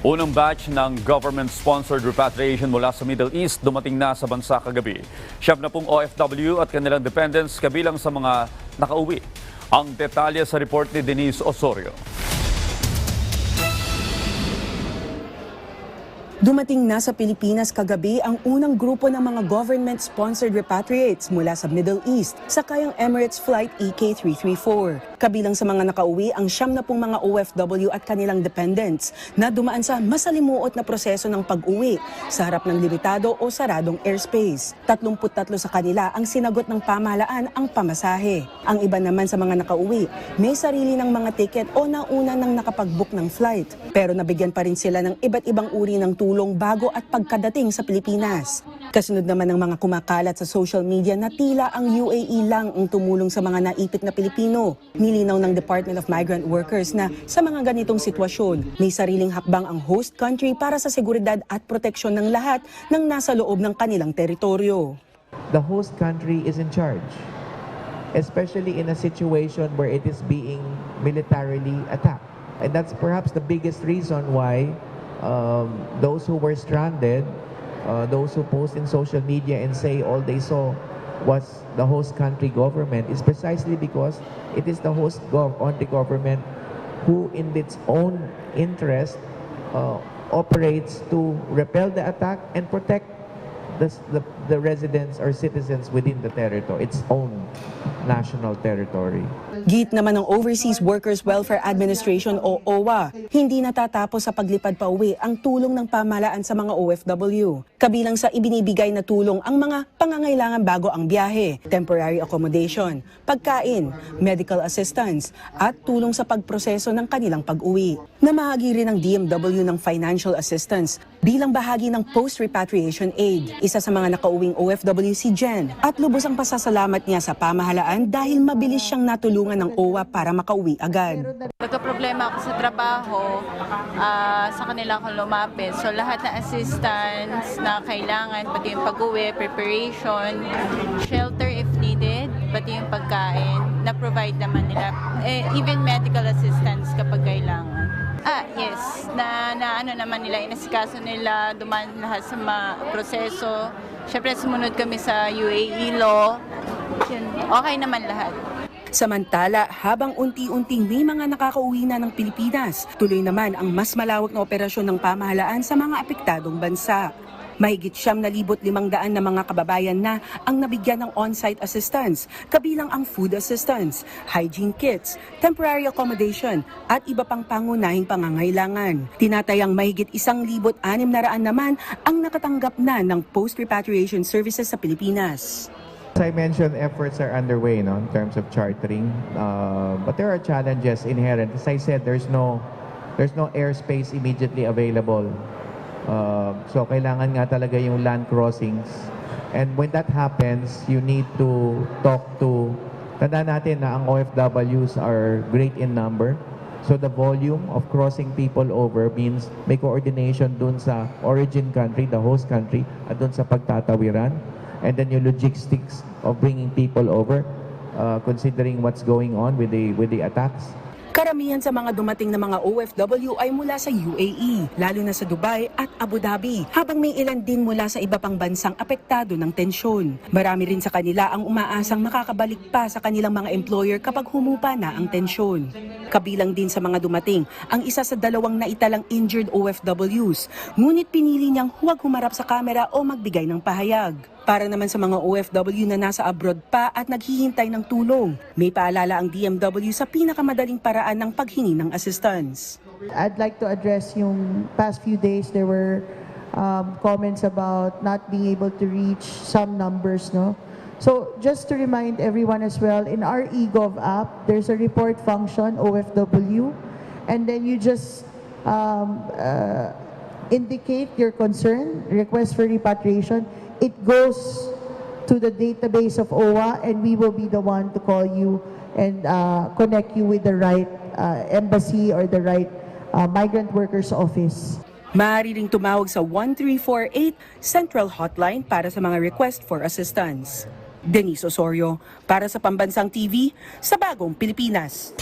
Unang batch ng government-sponsored repatriation mula sa Middle East dumating na sa bansa kagabi. 70 OFW at kanilang dependents kabilang sa mga nakauwi. Ang detalye sa report ni Denise Osorio. Dumating na sa Pilipinas kagabi ang unang grupo ng mga government-sponsored repatriates mula sa Middle East sakay ang Emirates Flight EK334. Kabilang sa mga nakauwi ang 70 mga OFW at kanilang dependents na dumaan sa masalimuot na proseso ng pag-uwi sa harap ng limitado o saradong airspace. 33 sa kanila ang sinagot ng pamahalaan ang pamasahe. Ang iba naman sa mga nakauwi may sarili ng mga ticket o nauna nang nakapag-book ng flight. Pero nabigyan pa rin sila ng iba't ibang uri ng tulong bago at pagkadating sa Pilipinas. Kasunod naman ng mga kumakalat sa social media na tila ang UAE lang ang tumulong sa mga naipit na Pilipino. Nilinaw ng Department of Migrant Workers na sa mga ganitong sitwasyon, may sariling hakbang ang host country para sa seguridad at proteksyon ng lahat ng nasa loob ng kanilang teritoryo. The host country is in charge, especially in a situation where it is being militarily attacked. And that's perhaps the biggest reason why those who were stranded, those who post in social media and say all they saw was the host country government is precisely because it is the host government who in its own interest operates to repel the attack and protect the residents or citizens within the territory, its own national territory. Git naman ng Overseas Workers Welfare Administration o OWA, hindi natatapos sa paglipad pauwi ang tulong ng pamahalaan sa mga OFW. Kabilang sa ibinibigay na tulong ang mga pangangailangan bago ang biyahe, temporary accommodation, pagkain, medical assistance, at tulong sa pagproseso ng kanilang pag-uwi. Namahagi rin ng DMW ng financial assistance bilang bahagi ng post-repatriation aid. Isa sa mga nakauwing OFW si Jen at lubos ang pasasalamat niya sa pamahalaan dahil mabilis siyang natulungan ng OWA para makauwi agad. Nagka-problema ako sa trabaho, sa kanila ako lumapit. So lahat ng assistance na kailangan, pati yung pag-uwi, preparation, shelter if needed, pati yung pagkain, na-provide naman nila. Even medical assistance kapag kailangan. Yes. Na ano naman nila, inasikaso nila, dumaan lahat sa proseso. Siyempre, sumunod kami sa UAE law. Yun, okay naman lahat. Samantala, habang unti-unting may mga nakakauwi na ng Pilipinas, tuloy naman ang mas malawak na operasyon ng pamahalaan sa mga apektadong bansa. Mahigit 7,500 na mga kababayan na ang nabigyan ng on-site assistance, kabilang ang food assistance, hygiene kits, temporary accommodation at iba pang pangunahing pangangailangan. Tinatayang mahigit 1,600 naman ang nakatanggap na ng post-repatriation services sa Pilipinas. As I mentioned, efforts are underway in terms of chartering, but there are challenges inherent. As I said, there's no airspace immediately available. So kailangan nga talaga yung land crossings. And when that happens, you need to talk to, tandaan natin na ang OFWs are great in number. So the volume of crossing people over means may coordination dun sa origin country, the host country, at dun sa pagtatawiran. And then yung logistics of bringing people over, considering what's going on with the attacks. Karamihan sa mga dumating na mga OFW ay mula sa UAE, lalo na sa Dubai at Abu Dhabi, habang may ilan din mula sa iba pang bansang apektado ng tensyon. Marami rin sa kanila ang umaasang makakabalik pa sa kanilang mga employer kapag humupa na ang tensyon. Kabilang din sa mga dumating ang isa sa 2 naitalang injured OFWs, ngunit pinili niyang huwag humarap sa kamera o magbigay ng pahayag. Para naman sa mga OFW na nasa abroad pa at naghihintay ng tulong, may paalala ang DMW sa pinakamadaling paraan ng paghingi ng assistance. I'd like to address yung past few days there were comments about not being able to reach some numbers, no? So just to remind everyone as well, in our eGov app, there's a report function, OFW, and then you just indicate your concern, request for repatriation. It goes to the database of OWA, and we will be the one to call you and connect you with the right embassy or the right migrant workers office. Maaari ring tumawag sa 1348 Central Hotline para sa mga request for assistance. Denise Osorio, para sa Pambansang TV, sa Bagong Pilipinas.